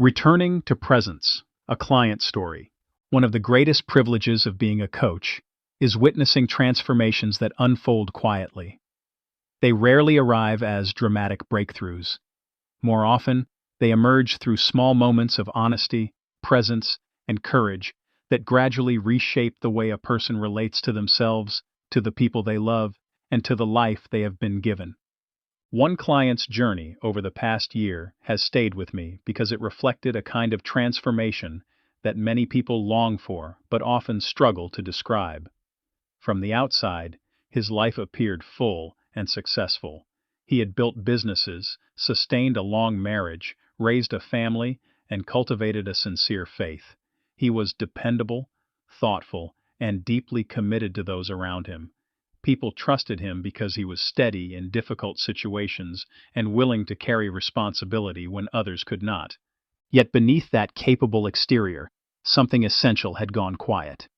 Returning to presence, a client story. One of the greatest privileges of being a coach is witnessing transformations that unfold quietly. They rarely arrive as dramatic breakthroughs. More often, they emerge through small moments of honesty, presence, and courage that gradually reshape the way a person relates to themselves, to the people they love, and to the life they have been given. One client's journey over the past year has stayed with me because it reflected a kind of transformation that many people long for but often struggle to describe. From the outside, his life appeared full and successful. He had built businesses, sustained a long marriage, raised a family, and cultivated a sincere faith. He was dependable, thoughtful, and deeply committed to those around him. People trusted him because he was steady in difficult situations and willing to carry responsibility when others could not. Yet beneath that capable exterior, something essential had gone quiet.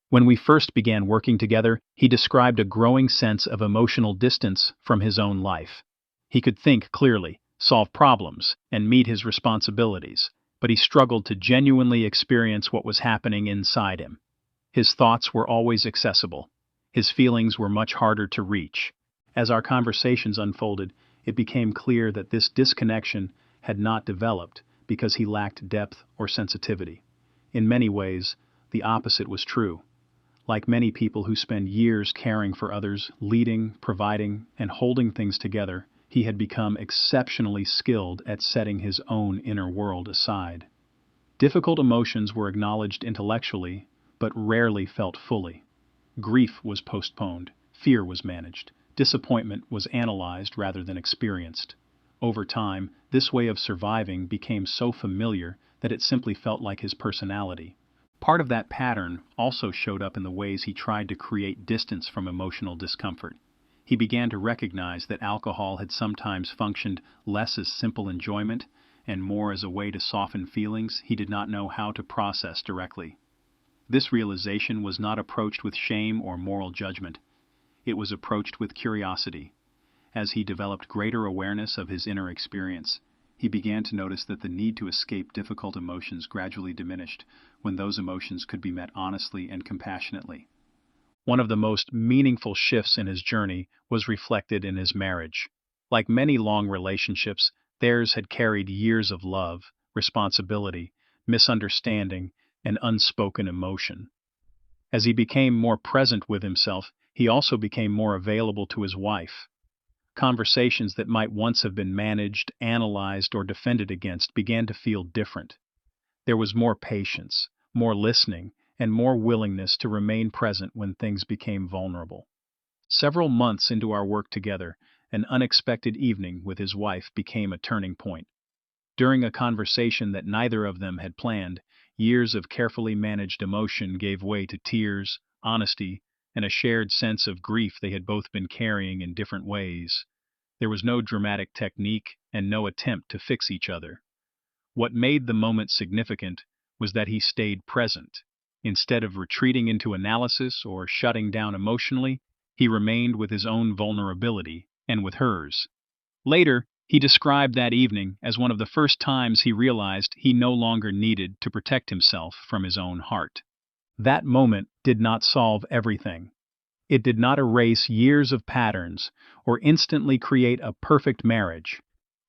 When we first began working together, he described a growing sense of emotional distance from his own life. He could think clearly, solve problems, and meet his responsibilities, but he struggled to genuinely experience what was happening inside him. His thoughts were always accessible. His feelings were much harder to reach. As our conversations unfolded, it became clear that this disconnection had not developed because he lacked depth or sensitivity. In many ways, the opposite was true. Like many people who spend years caring for others, leading, providing, and holding things together, he had become exceptionally skilled at setting his own inner world aside. Difficult emotions were acknowledged intellectually, but rarely felt fully. Grief was postponed, fear was managed, disappointment was analyzed rather than experienced. Over time, this way of surviving became so familiar that it simply felt like his personality. Part of that pattern also showed up in the ways he tried to create distance from emotional discomfort. He began to recognize that alcohol had sometimes functioned less as simple enjoyment and more as a way to soften feelings he did not know how to process directly. This realization was not approached with shame or moral judgment. It was approached with curiosity. As he developed greater awareness of his inner experience, he began to notice that the need to escape difficult emotions gradually diminished when those emotions could be met honestly and compassionately. One of the most meaningful shifts in his journey was reflected in his marriage. Like many long relationships, theirs had carried years of love, responsibility, misunderstanding, and unspoken emotion. As he became more present with himself, he also became more available to his wife. Conversations that might once have been managed, analyzed, or defended against began to feel different. There was more patience, more listening, and more willingness to remain present when things became vulnerable. Several months into our work together, an unexpected evening with his wife became a turning point. During a conversation that neither of them had planned, years of carefully managed emotion gave way to tears, honesty, and a shared sense of grief they had both been carrying in different ways. There was no dramatic technique and no attempt to fix each other. What made the moment significant was that he stayed present. Instead of retreating into analysis or shutting down emotionally, he remained with his own vulnerability and with hers. Later, he described that evening as one of the first times he realized he no longer needed to protect himself from his own heart. That moment did not solve everything. It did not erase years of patterns or instantly create a perfect marriage,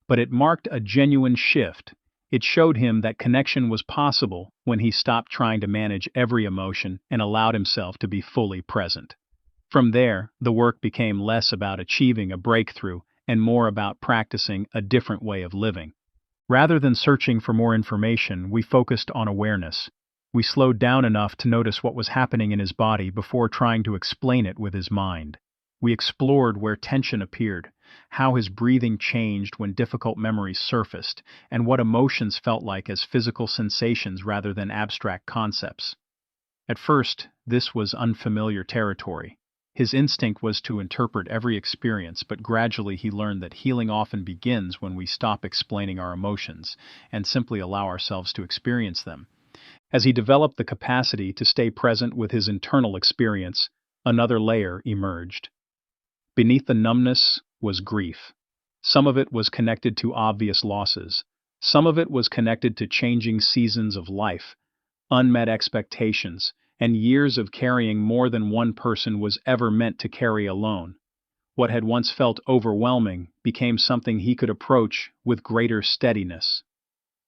but it marked a genuine shift. It showed him that connection was possible when he stopped trying to manage every emotion and allowed himself to be fully present. From there, the work became less about achieving a breakthrough and more about practicing a different way of living. Rather than searching for more information, we focused on awareness. We slowed down enough to notice what was happening in his body before trying to explain it with his mind. We explored where tension appeared, how his breathing changed when difficult memories surfaced, and what emotions felt like as physical sensations rather than abstract concepts. At first, this was unfamiliar territory. His instinct was to interpret every experience, but gradually he learned that healing often begins when we stop explaining our emotions and simply allow ourselves to experience them. As he developed the capacity to stay present with his internal experience, another layer emerged. Beneath the numbness was grief. Some of it was connected to obvious losses, Some of it was connected to changing seasons of life, unmet expectations, and years of carrying more than one person was ever meant to carry alone. What had once felt overwhelming became something he could approach with greater steadiness.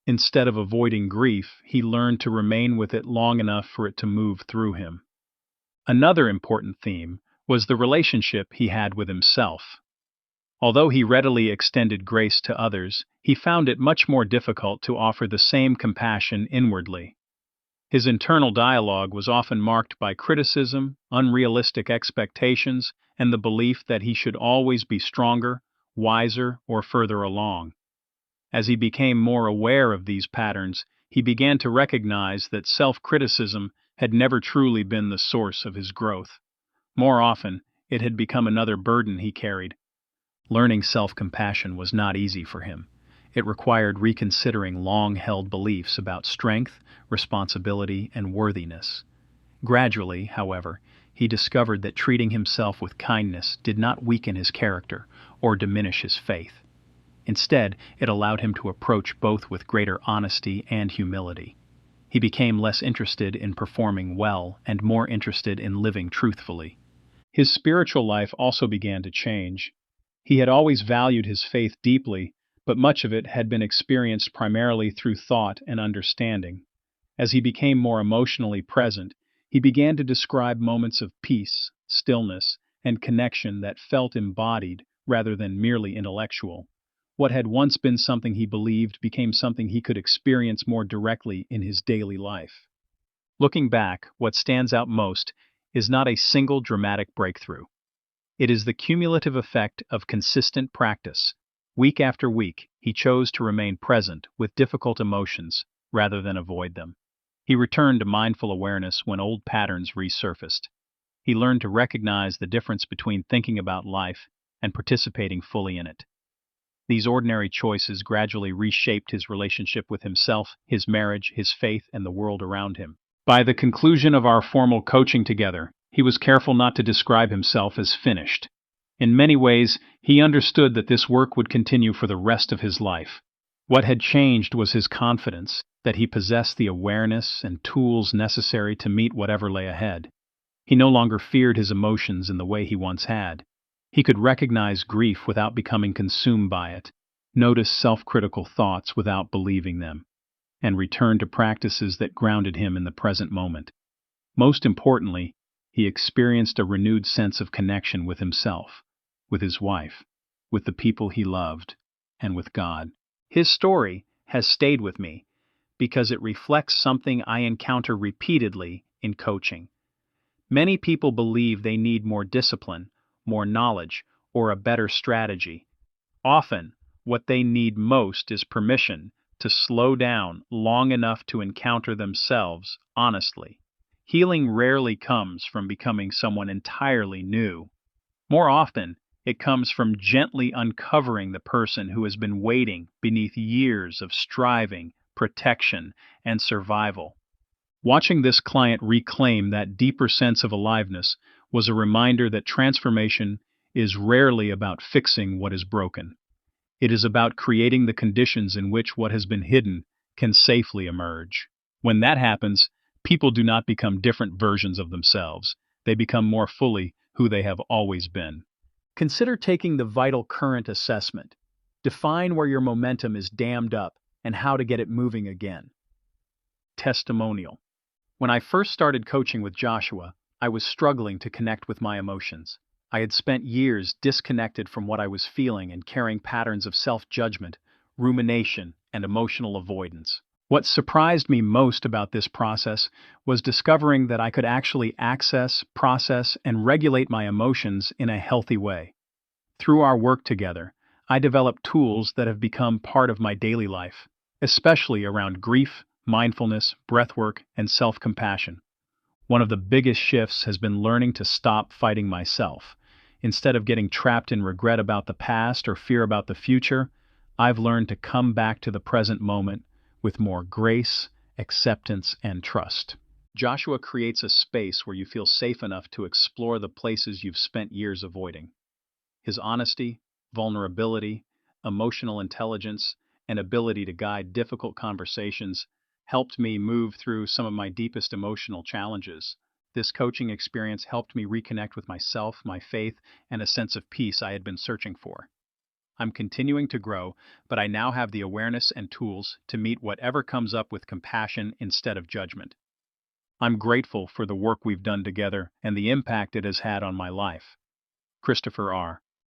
Instead of avoiding grief, he learned to remain with it long enough for it to move through him. Another important theme was the relationship he had with himself. Although he readily extended grace to others, he found it much more difficult to offer the same compassion inwardly. His internal dialogue was often marked by criticism, unrealistic expectations, and the belief that he should always be stronger, wiser, or further along. As he became more aware of these patterns, he began to recognize that self-criticism had never truly been the source of his growth. More often, it had become another burden he carried. Learning self-compassion was not easy for him. It required reconsidering long-held beliefs about strength, responsibility, and worthiness. Gradually, however, he discovered that treating himself with kindness did not weaken his character or diminish his faith. Instead, it allowed him to approach both with greater honesty and humility. He became less interested in performing well and more interested in living truthfully. His spiritual life also began to change. He had always valued his faith deeply, but much of it had been experienced primarily through thought and understanding. As he became more emotionally present, he began to describe moments of peace, stillness, and connection that felt embodied rather than merely intellectual. What had once been something he believed became something he could experience more directly in his daily life. Looking back, what stands out most is not a single dramatic breakthrough. It is the cumulative effect of consistent practice. Week after week, he chose to remain present with difficult emotions rather than avoid them. He returned to mindful awareness when old patterns resurfaced. He learned to recognize the difference between thinking about life and participating fully in it. These ordinary choices gradually reshaped his relationship with himself, his marriage, his faith, and the world around him. By the conclusion of our formal coaching together, he was careful not to describe himself as finished. In many ways, he understood that this work would continue for the rest of his life. What had changed was his confidence that he possessed the awareness and tools necessary to meet whatever lay ahead. He no longer feared his emotions in the way he once had. He could recognize grief without becoming consumed by it, notice self-critical thoughts without believing them, and return to practices that grounded him in the present moment. Most importantly, he experienced a renewed sense of connection with himself, with his wife, with the people he loved, and with God. His story has stayed with me because it reflects something I encounter repeatedly in coaching. Many people believe they need more discipline, more knowledge, or a better strategy. Often, what they need most is permission to slow down long enough to encounter themselves honestly. Healing rarely comes from becoming someone entirely new. More often, it comes from gently uncovering the person who has been waiting beneath years of striving, protection, and survival. Watching this client reclaim that deeper sense of aliveness was a reminder that transformation is rarely about fixing what is broken. It is about creating the conditions in which what has been hidden can safely emerge. When that happens, people do not become different versions of themselves. They become more fully who they have always been. Consider taking the vital current assessment. Define where your momentum is dammed up and how to get it moving again. Testimonial. When I first started coaching with Joshua, I was struggling to connect with my emotions. I had spent years disconnected from what I was feeling and carrying patterns of self-judgment, rumination, and emotional avoidance. What surprised me most about this process was discovering that I could actually access, process, and regulate my emotions in a healthy way. Through our work together, I developed tools that have become part of my daily life, especially around grief, mindfulness, breathwork, and self-compassion. One of the biggest shifts has been learning to stop fighting myself. Instead of getting trapped in regret about the past or fear about the future, I've learned to come back to the present moment with more grace, acceptance, and trust. Joshua creates a space where you feel safe enough to explore the places you've spent years avoiding. His honesty, vulnerability, emotional intelligence, and ability to guide difficult conversations helped me move through some of my deepest emotional challenges. This coaching experience helped me reconnect with myself, my faith, and a sense of peace I had been searching for. I'm continuing to grow, but I now have the awareness and tools to meet whatever comes up with compassion instead of judgment. I'm grateful for the work we've done together and the impact it has had on my life. Christopher R.